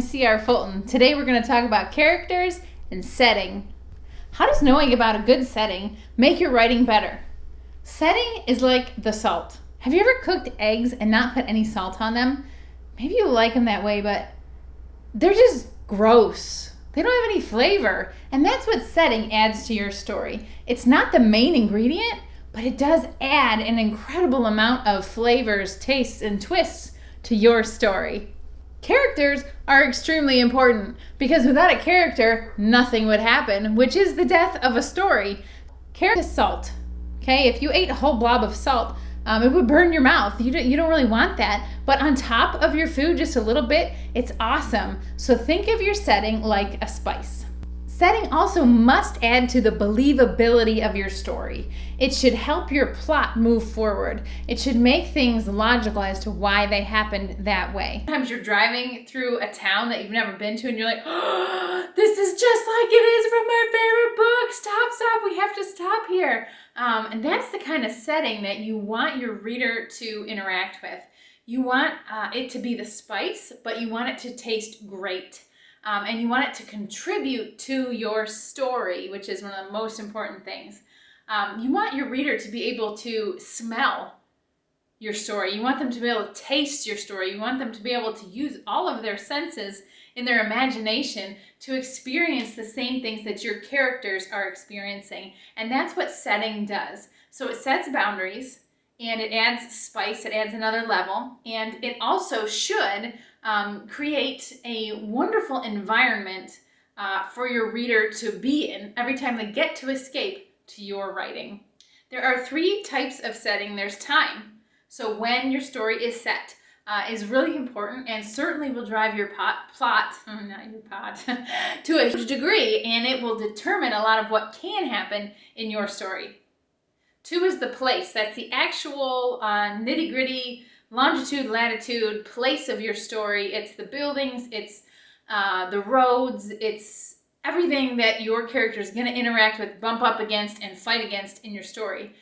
CR Fulton. Today we're going to talk about characters and setting. How does knowing about a good setting make your writing better? Setting is like the salt. Have you ever cooked eggs and not put any salt on them? Maybe you like them that way, but they're just gross. They don't have any flavor. And that's what setting adds to your story. It's not the main ingredient, but it does add an incredible amount of flavors, tastes, and twists to your story. Characters are extremely important because without a character, nothing would happen, which is the death of a story. Character is salt. Okay, if you ate a whole blob of salt, it would burn your mouth. You don't really want that. But on top of your food, just a little bit, it's awesome. So think of your setting like a spice. Setting also must add to the believability of your story. It should help your plot move forward. It should make things logical as to why they happened that way. Sometimes you're driving through a town that you've never been to and you're like, oh, this is just like it is from my favorite book. Stop, we have to stop here. And that's the kind of setting that you want your reader to interact with. You want it to be the spice, but you want it to taste great. And you want it to contribute to your story, which is one of the most important things. You want your reader to be able to smell your story. You want them to be able to taste your story. You want them to be able to use all of their senses in their imagination to experience the same things that your characters are experiencing. And that's what setting does. So it sets boundaries, and it adds spice, it adds another level, and it also should create a wonderful environment for your reader to be in every time they get to escape to your writing. There are 3 types of setting. There's time. So when your story is set is really important and certainly will drive your plot to a huge degree, and it will determine a lot of what can happen in your story. 2 is the place. That's the actual nitty-gritty longitude, latitude, place of your story. It's the buildings, it's the roads, it's everything that your character is going to interact with, bump up against, and fight against in your story.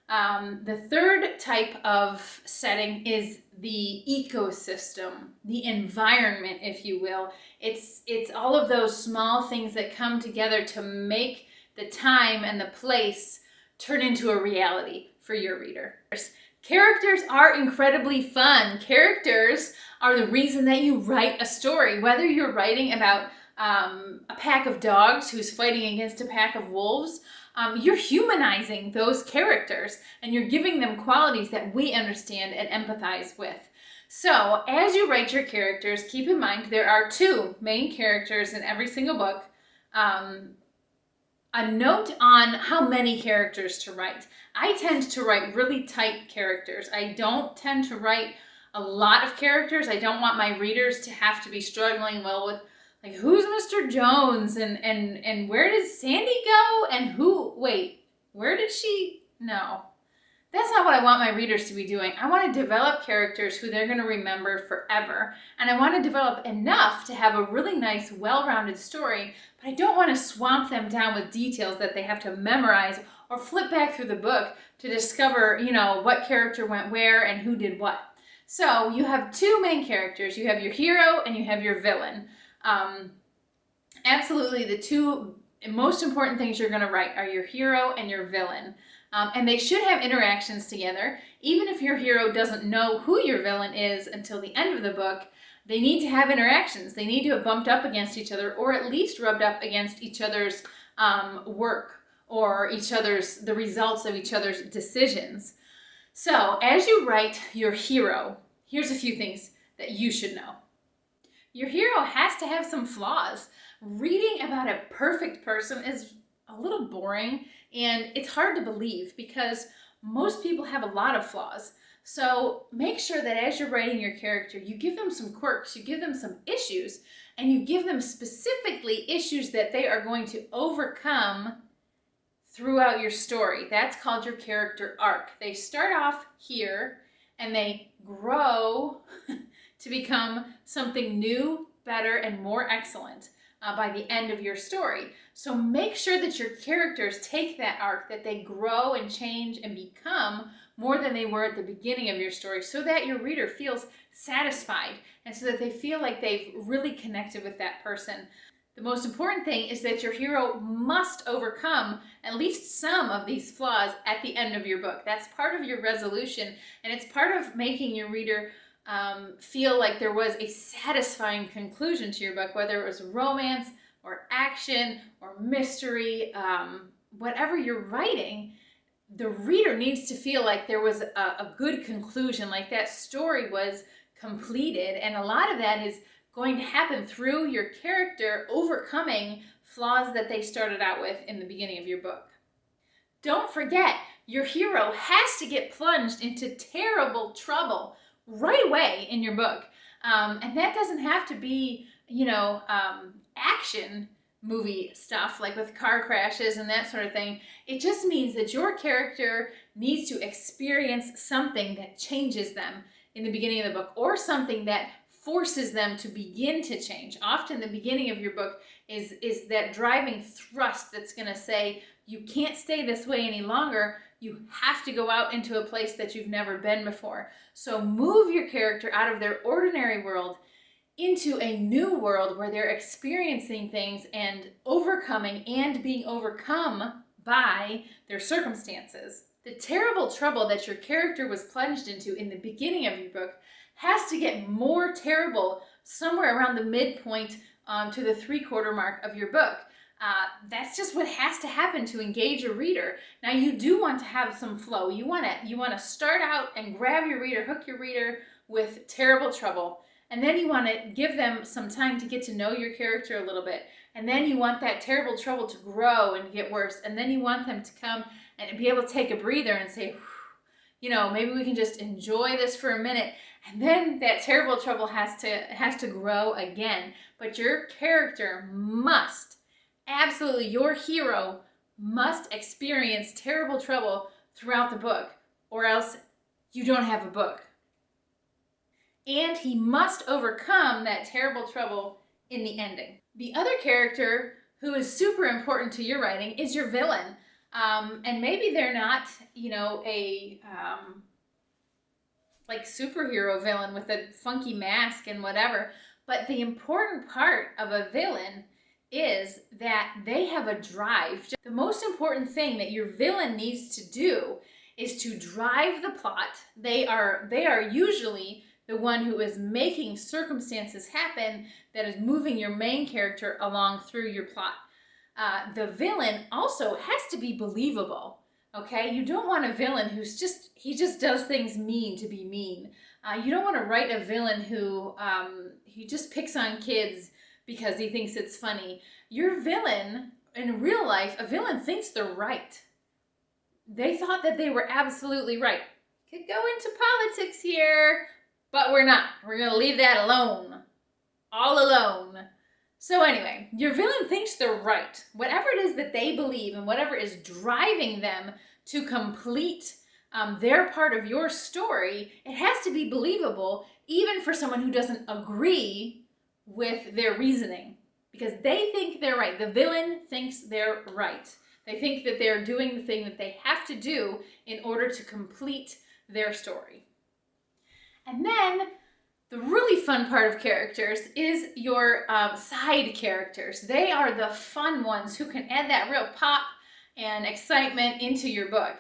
The 3rd type of setting is the ecosystem, the environment, if you will. It's all of those small things that come together to make the time and the place turn into a reality for your reader. Characters are incredibly fun. Characters are the reason that you write a story. Whether you're writing about a pack of dogs who's fighting against a pack of wolves, you're humanizing those characters and you're giving them qualities that we understand and empathize with. So as you write your characters, keep in mind there are 2 main characters in every single book. A note on how many characters to write. I tend to write really tight characters. I don't tend to write a lot of characters. I don't want my readers to have to be struggling with, like, who's Mr. Jones and where does Sandy go and where did she? No. That's not what I want my readers to be doing. I want to develop characters who they're going to remember forever. And I want to develop enough to have a really nice, well-rounded story, but I don't want to swamp them down with details that they have to memorize or flip back through the book to discover, what character went where and who did what. So you have 2 main characters. You have your hero and you have your villain. Absolutely, the 2 most important things you're going to write are your hero and your villain. And they should have interactions together. Even if your hero doesn't know who your villain is until the end of the book, they need to have interactions. They need to have bumped up against each other, or at least rubbed up against each other's work or the results of each other's decisions. So as you write your hero, here's a few things that you should know. Your hero has to have some flaws. Reading about a perfect person is a little boring, and it's hard to believe because most people have a lot of flaws. So make sure that as you're writing your character, you give them some quirks, you give them some issues, and you give them specifically issues that they are going to overcome throughout your story. That's called your character arc. They start off here and they grow to become something new, better, and more excellent. by the end of your story. So make sure that your characters take that arc, that they grow and change and become more than they were at the beginning of your story, so that your reader feels satisfied and so that they feel like they've really connected with that person. The most important thing is that your hero must overcome at least some of these flaws at the end of your book. That's part of your resolution, and it's part of making your reader feel like there was a satisfying conclusion to your book, whether it was romance or action or mystery, whatever you're writing. The reader needs to feel like there was a good conclusion, like that story was completed, and a lot of that is going to happen through your character overcoming flaws that they started out with in the beginning of your book. Don't forget, your hero has to get plunged into terrible trouble right away in your book. And that doesn't have to be, action movie stuff like with car crashes and that sort of thing. It just means that your character needs to experience something that changes them in the beginning of the book, or something that forces them to begin to change. Often the beginning of your book is that driving thrust that's going to say, you can't stay this way any longer. You have to go out into a place that you've never been before. So move your character out of their ordinary world into a new world where they're experiencing things and overcoming and being overcome by their circumstances. The terrible trouble that your character was plunged into in the beginning of your book has to get more terrible somewhere around the midpoint to the 3/4 mark of your book. That's just what has to happen to engage a reader. Now, you do want to have some flow. You want to start out and grab your reader, hook your reader with terrible trouble, and then you want to give them some time to get to know your character a little bit, and then you want that terrible trouble to grow and get worse, and then you want them to come and be able to take a breather and say, maybe we can just enjoy this for a minute. And then that terrible trouble has to grow again. But your character must, absolutely, your hero must experience terrible trouble throughout the book, or else you don't have a book. And he must overcome that terrible trouble in the ending. The other character who is super important to your writing is your villain. And maybe they're not, a like superhero villain with a funky mask and whatever. But the important part of a villain is that they have a drive. The most important thing that your villain needs to do is to drive the plot. They are usually the one who is making circumstances happen, that is moving your main character along through your plot. The villain also has to be believable. Okay, you don't want a villain who's he just does things mean to be mean. You don't want to write a villain who he just picks on kids because he thinks it's funny. Your villain, in real life, a villain thinks they're right. They thought that they were absolutely right. Could go into politics here, but we're not. We're going to leave that alone. All alone. So anyway, your villain thinks they're right. Whatever it is that they believe and whatever is driving them to complete their part of your story, it has to be believable even for someone who doesn't agree with their reasoning, because they think they're right. The villain thinks they're right. They think that they're doing the thing that they have to do in order to complete their story. And then the really fun part of characters is your side characters. They are the fun ones who can add that real pop and excitement into your book.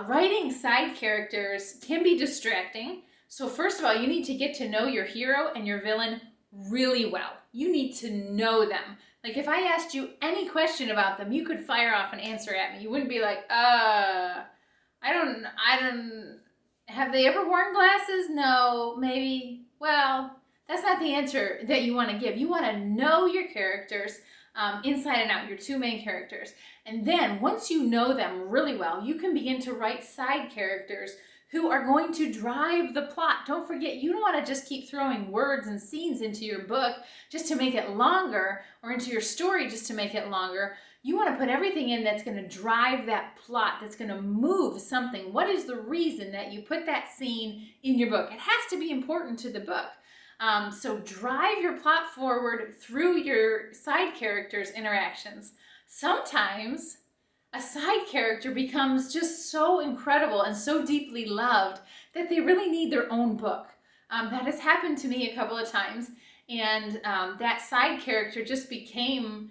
Writing side characters can be distracting. So first of all, you need to get to know your hero and your villain really well. You need to know them. Like if I asked you any question about them, you could fire off an answer at me. You wouldn't be like, I don't, have they ever worn glasses? No, maybe. Well, that's not the answer that you want to give. You want to know your characters inside and out, your two main characters. And then once you know them really well, you can begin to write side characters who are going to drive the plot. Don't forget, you don't want to just keep throwing words and scenes into your book just to make it longer, or into your story just to make it longer. You want to put everything in that's going to drive that plot, that's going to move something. What is the reason that you put that scene in your book? It has to be important to the book. So drive your plot forward through your side characters' interactions. Sometimes a side character becomes just so incredible and so deeply loved that they really need their own book. That has happened to me a couple of times, and that side character just became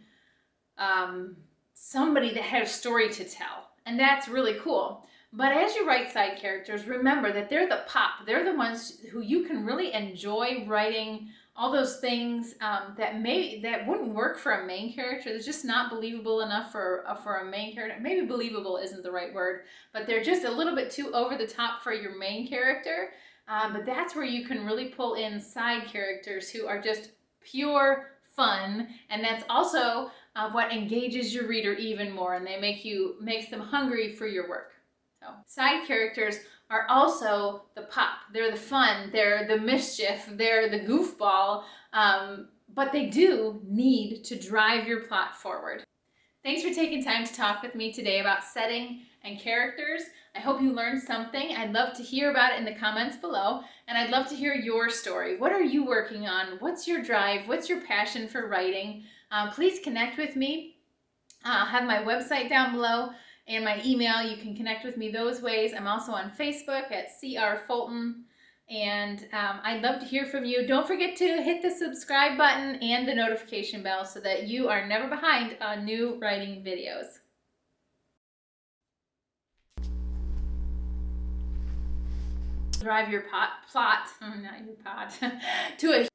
somebody that had a story to tell, and that's really cool. But as you write side characters, remember that they're the pop. They're the ones who you can really enjoy writing all those things that wouldn't work for a main character. They're just not believable enough for a main character. Maybe believable isn't the right word, but they're just a little bit too over the top for your main character. But that's where you can really pull in side characters who are just pure fun, and that's also what engages your reader even more, and makes them hungry for your work. So side characters are also the pop. They're the fun. They're the mischief. They're the goofball. But they do need to drive your plot forward. Thanks for taking time to talk with me today about setting and characters. I hope you learned something. I'd love to hear about it in the comments below, and I'd love to hear your story. What are you working on? What's your drive? What's your passion for writing? Please connect with me. I'll have my website down below and my email. You can connect with me those ways. I'm also on Facebook at CR Fulton, and I'd love to hear from you. Don't forget to hit the subscribe button and the notification bell so that you are never behind on new writing videos. Drive your plot, not your pot, to a